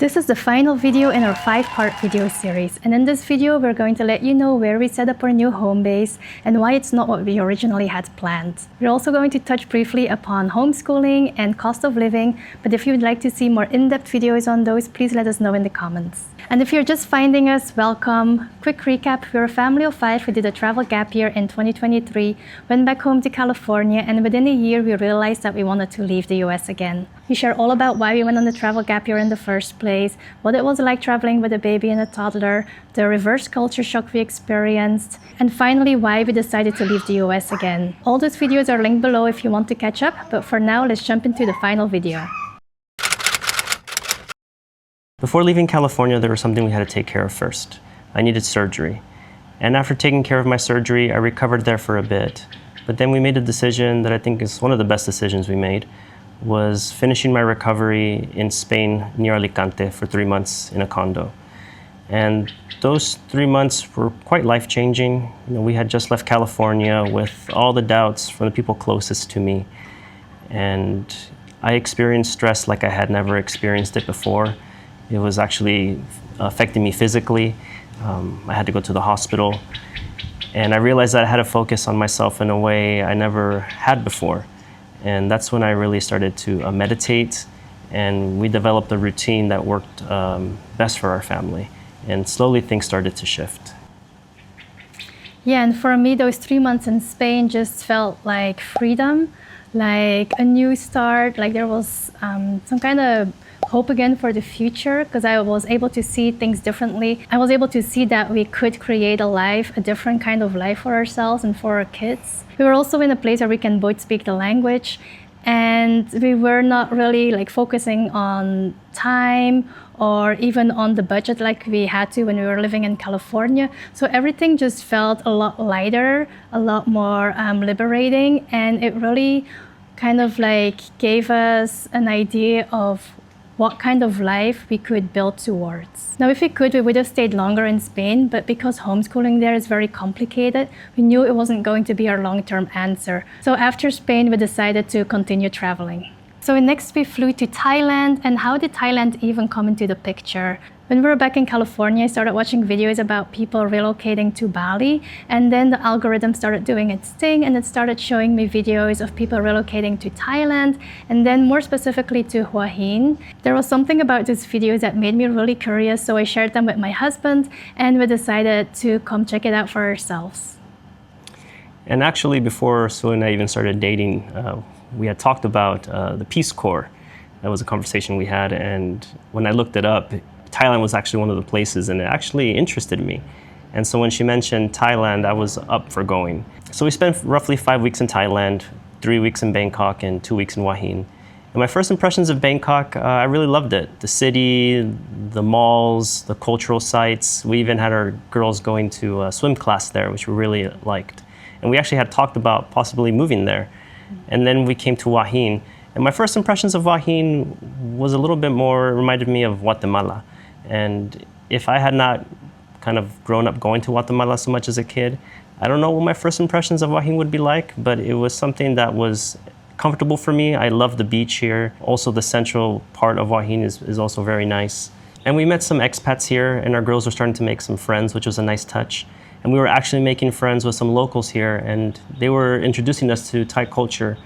This is the final video in our 5-part video series, and in this video we're going to let you know where we set up our new home base and why it's not what we originally had planned. We're also going to touch briefly upon homeschooling and cost of living, but if you would like to see more in-depth videos on those, please let us know in the comments. And if you're just finding us, welcome. Quick recap, we're a family of 5 who did a travel gap year in 2023, went back home to California, and within a year we realized that we wanted to leave the US again. We share all about why we went on the travel gap year in the first place, what it was like traveling with a baby and a toddler, the reverse culture shock we experienced, and finally why we decided to leave the US again. All those videos are linked below if you want to catch up, but for now let's jump into the final video. Before leaving California, there was something we had to take care of first. I needed surgery. And after taking care of my surgery, I recovered there for a bit. But then we made a decision that I think is one of the best decisions we made, was finishing my recovery in Spain near Alicante for 3 months in a condo. And those 3 months were quite life-changing. We had just left California with all the doubts from the people closest to me. And I experienced stress like I had never experienced it before. It was actually affecting me physically. I had to go to the hospital. And I realized that I had to focus on myself in a way I never had before. And that's when I really started to meditate, and we developed a routine that worked best for our family. And slowly things started to shift. Yeah, and for me, those 3 months in Spain just felt like freedom, like a new start, like there was some kind of hope again for the future, because I was able to see things differently. I was able to see that we could create a life, a different kind of life for ourselves and for our kids. We were also in a place where we can both speak the language, and we were not really like focusing on time or even on the budget like we had to when we were living in California. So everything just felt a lot lighter, a lot more liberating, and it really kind of like gave us an idea of what kind of life we could build towards. Now, if we could, we would have stayed longer in Spain, but because homeschooling there is very complicated, we knew it wasn't going to be our long-term answer. So after Spain, we decided to continue traveling. So next we flew to Thailand, and how did Thailand even come into the picture? When we were back in California, I started watching videos about people relocating to Bali, and then the algorithm started doing its thing, and it started showing me videos of people relocating to Thailand, and then more specifically to Hua Hin. There was something about these videos that made me really curious, so I shared them with my husband, and we decided to come check it out for ourselves. And actually, before Sue and I even started dating, we had talked about the Peace Corps. That was a conversation we had, and when I looked it up, Thailand was actually one of the places, and it actually interested me. And so when she mentioned Thailand, I was up for going. So we spent roughly 5 weeks in Thailand, 3 weeks in Bangkok, and 2 weeks in Hua Hin. And my first impressions of Bangkok, I really loved it. The city, the malls, the cultural sites. We even had our girls going to swim class there, which we really liked. And we actually had talked about possibly moving there. And then we came to Hua Hin. And my first impressions of Hua Hin was a little bit more, reminded me of Guatemala. And if I had not kind of grown up going to Guatemala so much as a kid, I don't know what my first impressions of Hua Hin would be like, but it was something that was comfortable for me. I love the beach here. Also, the central part of Hua Hin is also very nice. And we met some expats here, and our girls were starting to make some friends, which was a nice touch. And we were actually making friends with some locals here, and they were introducing us to Thai culture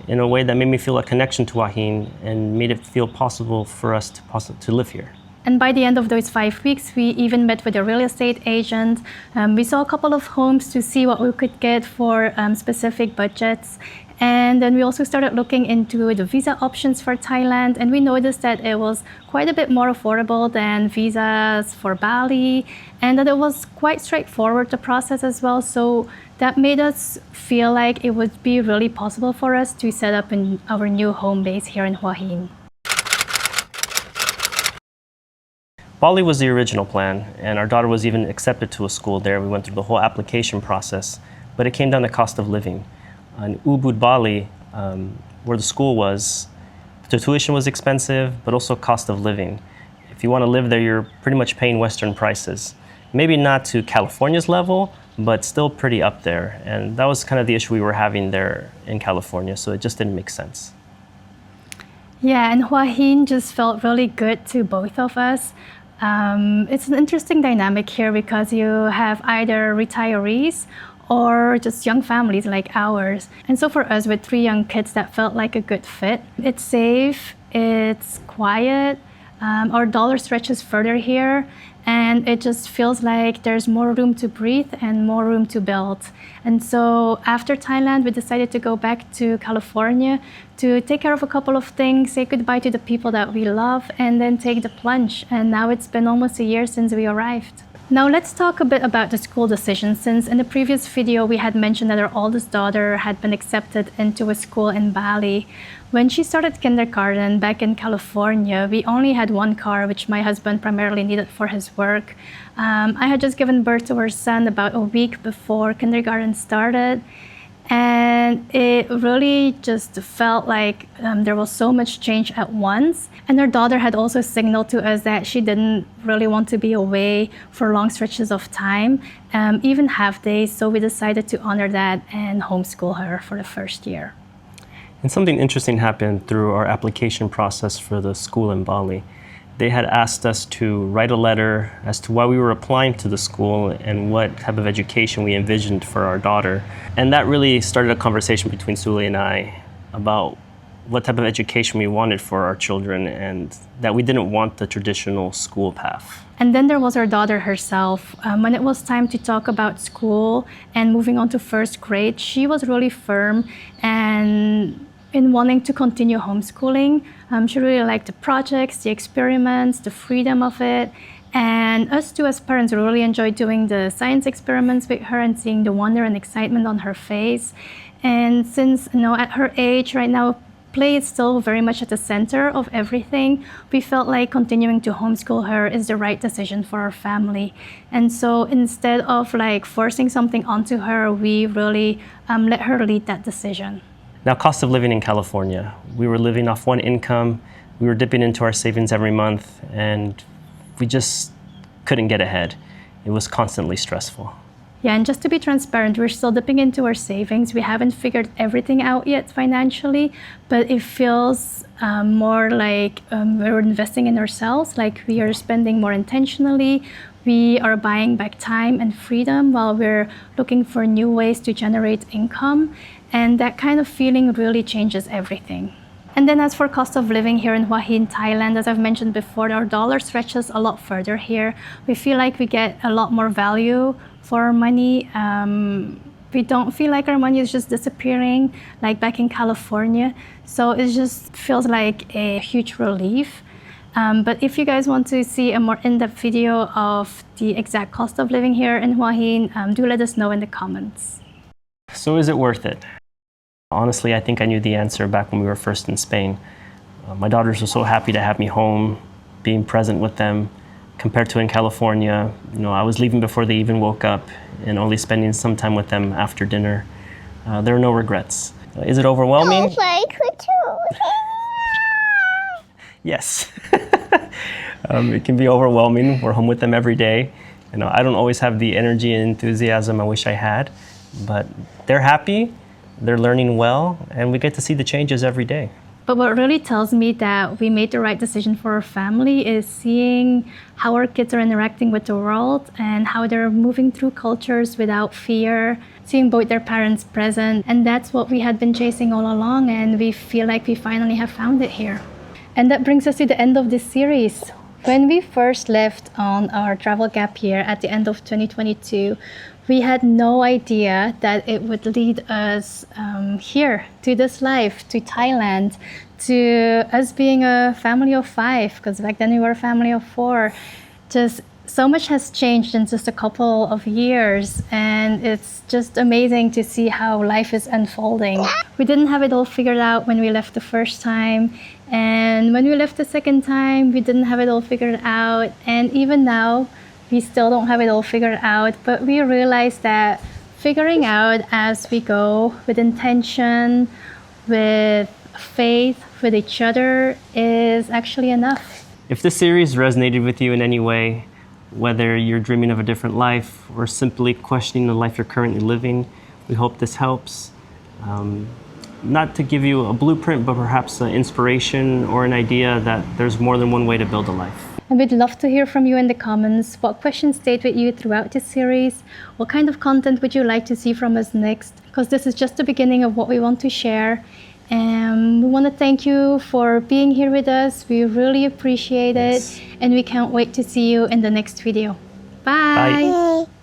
in a way that made me feel a connection to Hua Hin and made it feel possible for us to live here. And by the end of those 5 weeks, we even met with a real estate agent. We saw a couple of homes to see what we could get for specific budgets. And then we also started looking into the visa options for Thailand, and we noticed that it was quite a bit more affordable than visas for Bali, and that it was quite straightforward, the process as well. So that made us feel like it would be really possible for us to set up in our new home base here in Hua Hin. Bali was the original plan, and our daughter was even accepted to a school there. We went through the whole application process, but it came down to cost of living. In Ubud, Bali, where the school was, the tuition was expensive, but also cost of living. If you want to live there, you're pretty much paying Western prices. Maybe not to California's level, but still pretty up there. And that was kind of the issue we were having there in California, so it just didn't make sense. Yeah, and Hua Hin just felt really good to both of us. It's an interesting dynamic here because you have either retirees or just young families like ours. And so for us with 3 young kids, that felt like a good fit. It's safe, it's quiet, our dollar stretches further here, and it just feels like there's more room to breathe and more room to build. And so after Thailand, we decided to go back to California to take care of a couple of things, say goodbye to the people that we love, and then take the plunge. And now it's been almost a year since we arrived. Now let's talk a bit about the school decision, since in the previous video we had mentioned that our oldest daughter had been accepted into a school in Bali. When she started kindergarten back in California, we only had one car, which my husband primarily needed for his work. I had just given birth to our son about a week before kindergarten started. And it really just felt like there was so much change at once. And our daughter had also signaled to us that she didn't really want to be away for long stretches of time, even half days. So we decided to honor that and homeschool her for the first year. And something interesting happened through our application process for the school in Bali. They had asked us to write a letter as to why we were applying to the school and what type of education we envisioned for our daughter. And that really started a conversation between Suli and I about what type of education we wanted for our children, and that we didn't want the traditional school path. And then there was our daughter herself. When it was time to talk about school and moving on to first grade, she was really firm and in wanting to continue homeschooling. She really liked the projects, the experiments, the freedom of it. And us too as parents really enjoyed doing the science experiments with her and seeing the wonder and excitement on her face. And since, at her age right now, play is still very much at the center of everything, we felt like continuing to homeschool her is the right decision for our family. And so instead of forcing something onto her, we really let her lead that decision. Now, cost of living in California. We were living off one income, we were dipping into our savings every month, and we just couldn't get ahead. It was constantly stressful. Yeah, and just to be transparent, we're still dipping into our savings. We haven't figured everything out yet financially, but it feels more like we're investing in ourselves, like we are spending more intentionally. We are buying back time and freedom while we're looking for new ways to generate income. And that kind of feeling really changes everything. And then as for cost of living here in Hua Hin, Thailand, as I've mentioned before, our dollar stretches a lot further here. We feel like we get a lot more value for our money. We don't feel like our money is just disappearing like back in California. So it just feels like a huge relief. But if you guys want to see a more in-depth video of the exact cost of living here in Hua Hin, do let us know in the comments. So is it worth it? Honestly, I think I knew the answer back when we were first in Spain. My daughters were so happy to have me home, being present with them. Compared to in California, I was leaving before they even woke up and only spending some time with them after dinner. There are no regrets. Is it overwhelming? Yes. It can be overwhelming. We're home with them every day. I don't always have the energy and enthusiasm I wish I had, but they're happy, they're learning well, and we get to see the changes every day. But what really tells me that we made the right decision for our family is seeing how our kids are interacting with the world and how they're moving through cultures without fear, seeing both their parents present. And that's what we had been chasing all along, and we feel like we finally have found it here. And that brings us to the end of this series. When we first left on our travel gap year at the end of 2022, we had no idea that it would lead us here, to this life, to Thailand, to us being a family of 5, because back then we were a family of 4. Just so much has changed in just a couple of years, and it's just amazing to see how life is unfolding. We didn't have it all figured out when we left the first time, and when we left the second time, we didn't have it all figured out, and even now, we still don't have it all figured out, but we realize that figuring out as we go with intention, with faith, with each other is actually enough. If this series resonated with you in any way, whether you're dreaming of a different life or simply questioning the life you're currently living, we hope this helps. not to give you a blueprint, but perhaps an inspiration or an idea that there's more than one way to build a life. And we'd love to hear from you in the comments. What questions stayed with you throughout this series? What kind of content would you like to see from us next? Because this is just the beginning of what we want to share. And we want to thank you for being here with us. We really appreciate it. Yes. And we can't wait to see you in the next video. Bye. Bye.